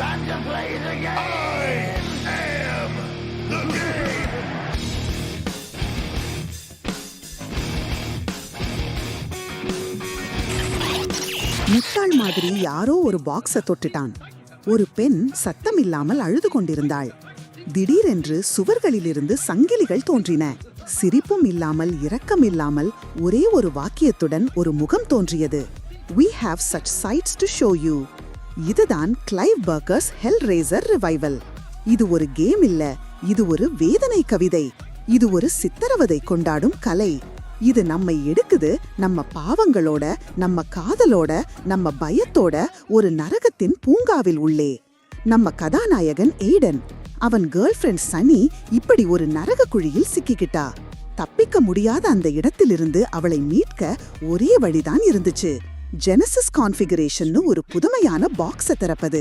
Time to play the game! I am the game! முட்டாள் மாதிரி யாரோ ஒரு பாக்ஸ தொட்டுட்டான். ஒரு பெண் சத்தம் இல்லாமல் அழுது கொண்டிருந்தாள். திடீரென்று சுவர்களிலிருந்து சங்கிலிகள் தோன்றின. சிரிப்பும் இல்லாமல் இரக்கம் இல்லாமல் ஒரே ஒரு வாக்கியத்துடன் ஒரு முகம் தோன்றியது. We have such sights to show you. இதுதான் கிளைவ் பர்க்கர்ஸ் ஹெல்ரைசர் ரிவைவல். இது ஒரு கேம் இல்ல, இது ஒரு வேதனை கவிதை. இது ஒரு சித்திரவதை கொண்டாடும் கலை. இது நம்மை எடுக்குது நம்ம பாவங்களோட, நம்ம காதலோட, நம்ம பயத்தோட ஒரு நரகத்தின் பூங்காவில் உள்ளே. நம்ம கதாநாயகன் எய்டன், அவன் கேர்ள் ஃப்ரெண்ட் சனி இப்படி ஒரு நரக குழியில் சிக்கிக்கிட்டா. தப்பிக்க முடியாத அந்த இடத்திலிருந்து அவளை மீட்க ஒரே வழிதான் இருந்துச்சு. ஜெனசிஸ் கான்ஃபிகரேஷன்னு ஒரு புதுமையான பாக்ஸ திறப்பது.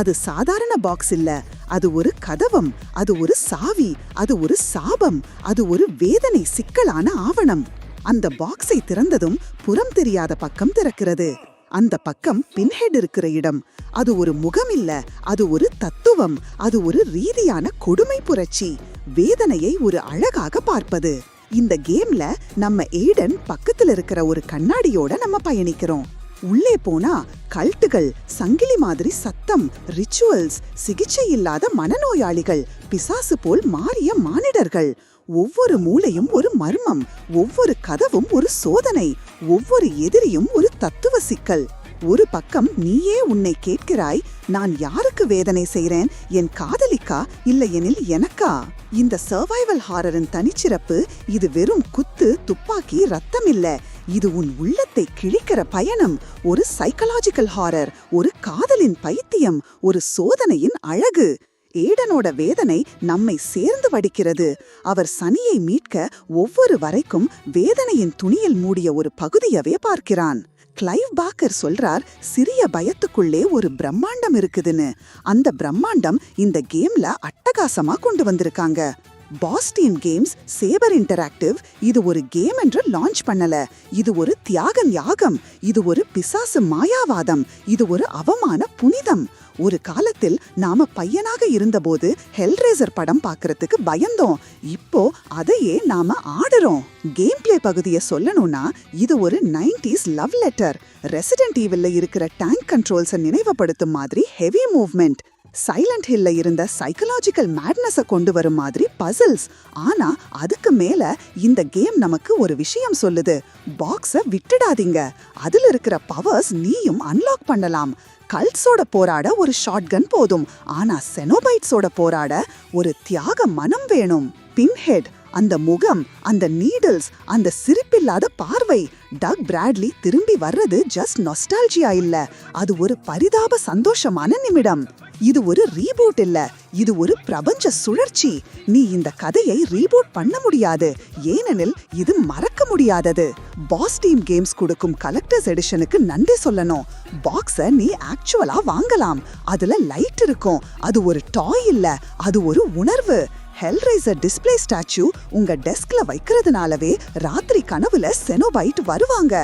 அது சாதாரண பாக்ஸ் இல்ல, அது ஒரு கதவம், அது ஒரு சாவி, அது ஒரு சாபம், அது ஒரு வேதனை சிக்கலான ஆவணம். அந்த பாக்ஸை திறந்ததும் புறம் தெரியாத பக்கம் திறக்கிறது. அந்த பக்கம் பின்ஹெட் இருக்கிற இடம். அது ஒரு முகம் இல்ல, அது ஒரு தத்துவம், அது ஒரு ரீதியான கொடுமை புரட்சி. வேதனையை ஒரு அழகாக பார்ப்பது. இந்த கேம்ல நம்ம எய்டன் பக்கத்துல இருக்கிற ஒரு கண்ணாடியோட நம்ம பயணிக்கிறோம். உள்ளே போனா கல்ட்டுகள், சங்கிலி மாதிரி சத்தம், ரிச்சுவல்ஸ், சிகிச்சை இல்லாத மனநோயாளிகள், பிசாசு போல் மாறிய மானிடர்கள். ஒவ்வொரு மூலையும் ஒரு மர்மம், ஒவ்வொரு கதவும் ஒரு சோதனை, ஒவ்வொரு எதிரியும் ஒரு தத்துவ சிக்கல். ஒரு பக்கம் நீயே உன்னை கேட்கிறாய், நான் யாருக்கு வேதனை செய்றேன், என் காதலிக்கா இல்லையெனில் எனக்கா? இந்த சர்வைவல் ஹாரரின் தனிச்சிறப்பு இது வெறும் குத்து, துப்பாக்கி, ரத்தம் இல்ல. இது உன் உள்ளத்தை கிழிக்கிற பயணம். ஒரு சைக்கலாஜிக்கல் ஹாரர், ஒரு காதலின் பைத்தியம், ஒரு சோதனையின் அழகு. ஏடனோட வேதனை நம்மை சேர்ந்து வடிக்கிறது. அவர் சனியை மீட்க ஒவ்வொரு வரைக்கும் வேதனையின் துணியில் மூடிய ஒரு பகுதியவே பார்க்கிறான். கிளைவ் பார்க்கர் சொல்றார், சிறிய பயத்துக்குள்ளே ஒரு பிரம்மாண்டம் இருக்குதுன்னு. அந்த பிரம்மாண்டம் இந்த கேம்ல அட்டகாசமா கொண்டு வந்திருக்காங்க. Pass team games, Saber interactive இது ஒரு கேம் என்று லான்ச் பண்ணல. இது ஒரு தியாகம் யாகம், இது ஒரு பிசாசு மாயாவாதம், இது ஒரு அவமான புனிதம். ஒரு காலத்தில் நாம பையனாக இருந்தபோது ஹெல்ரைசர் படம் பார்க்கறதுக்கு பயந்தோம். இப்போ அதையே நாம ஆடுறோம். கேம் பிளே பகுதியை சொல்லணும்னா இது ஒரு 90s லவ் லெட்டர். ரெசிடென்ட் ஈவில்ல இருக்கிற டேங்க் கண்ட்ரோல்ஸை நினைவுபடுத்தும் மாதிரி ஹெவி மூவ்மெண்ட். சைலண்ட் ஹில்ல இருந்த சைக்கலாஜிக்கல் மேட்னஸை கொண்டு வரும் மாதிரி பசில்ஸ். ஆனா அதுக்கு மேல இந்த கேம் நமக்கு ஒரு விஷயம் சொல்லுது. பாக்ஸை விட்டுடாதீங்க, அதுல இருக்கிற பவர்ஸ் நீயும் அன்லாக் பண்ணலாம். கல்ட்ஸோட போராட ஒரு ஷாட்கன் போதும், ஆனா செனோபைட்ஸோட போராட ஒரு தியாக மனம் வேணும். பின்ஹெட், அந்த முகம், அந்த நீடில்ஸ், அந்த சிரிப்பில்லாத பார்வை. டக் பிராட்லி திரும்பி வர்றது ஜஸ்ட் நொஸ்டால்ஜியா இல்ல, அது ஒரு பரிதாப சந்தோஷமான நிமிடம். இது ஒரு ரீபூட் இல்ல, இது ஒரு பிரபஞ்ச சுழற்சி. நீ இந்த கதையை ரீபூட் பண்ண முடியாது, ஏனெனில் இது மறக்க முடியாதது. பாஸ் டீம் கேம்ஸ் கொடுக்கும் கலெக்டர்ஸ் எடிஷனுக்கு நன்றி சொல்லணும். பாக்ஸ நீ ஆக்சுவலா வாங்கலாம். அதுல லைட் இருக்கும். அது ஒரு டாய் இல்ல, அது ஒரு உணர்வு. ஹெல்ரைசர் டிஸ்ப்ளே ஸ்டாச்சு உங்க டெஸ்க்ல வைக்கிறதுனாலவே ராத்திரி கனவுல செனோபைட் வருவாங்க.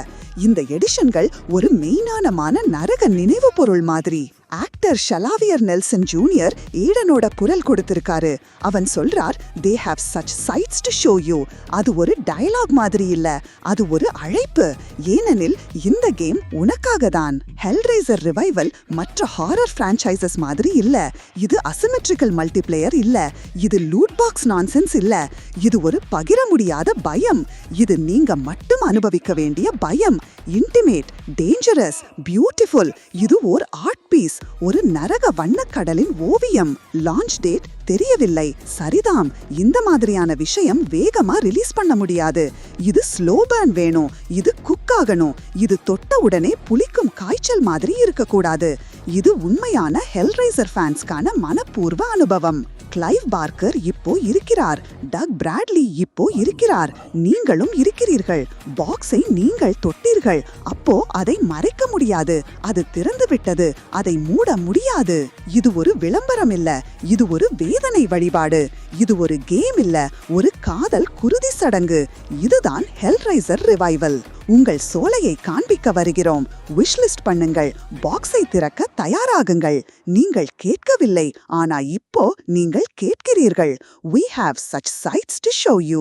இந்த எடிஷன்கள் ஒரு மெயினானமான நரக நினைவு பொருள் மாதிரி. ஆக்டர் ஷலாவியர் நெல்சன் ஜூனியர் ஈடனோட குரல் கொடுத்திருக்காரு. அவன் சொல்றார், they have such sights to show you. அது ஒரு டயலாக் மாதிரி இல்ல, அது ஒரு அழைப்பு. ஏனெனில் இந்த கேம் உனக்காக தான். ஹெல்ரைசர் ரிவைவல் மற்ற ஹாரர் பிரான்ச்சைசஸ் மாதிரி இல்ல. இது அசிமெட்ரிக்கல் மல்டிப்ளேயர் இல்ல, இது லூட் பாக்ஸ் நான்சென்ஸ் இல்ல. இது ஒரு பகிர முடியாத பயம். இது நீங்க மட்டும் அனுபவிக்க வேண்டிய பயம். Intimate, dangerous, beautiful. இது ஒரு ஆர்ட் பீஸ், ஒரு நரக வண்ணக்கடலின் ஓவியம். லான்ச் டேட் தெரியவில்லை. சரிதாம், இந்த மாதிரியான விஷயம் வேகமா ரிலீஸ் பண்ண முடியாது. இது ஸ்லோ பர்ன் வேணும், இது குக் ஆகணும். இது தொட்ட உடனே புளிக்கும் காய்ச்சல் மாதிரி இருக்கக்கூடாது. இது உண்மையான ஹெல்ரைசர் ஃபேன்ஸ்க்கான மனப்பூர்வ அனுபவம். கிளைவ் பார்க்கர் இப்போ இருக்கிறார், டக் பிராட்லி இப்போ இருக்கிறார், நீங்களும் இருக்கிறீர்கள். பாக்ஸை நீங்கள் தொட்டீர்கள், அப்போ அதை மறைக்க முடியாது. அது திறந்து விட்டது, அதை மூட முடியாது. இது ஒரு விளம்பரம் இல்ல, இது ஒரு வேதனை வழிபாடு. இது ஒரு கேம் இல்ல, ஒரு காதல் குருதி சடங்கு. இதுதான் ஹெல்ரைசர் ரிவைவல். உங்கள் சோலையை காண்பிக்க வருகிறோம். விஷ் பண்ணுங்கள். பாக்ஸை திறக்க தயாராகுங்கள். நீங்கள் கேட்கவில்லை, ஆனா இப்போ நீங்கள் கேட்கிறீர்கள். We have such sights to show you.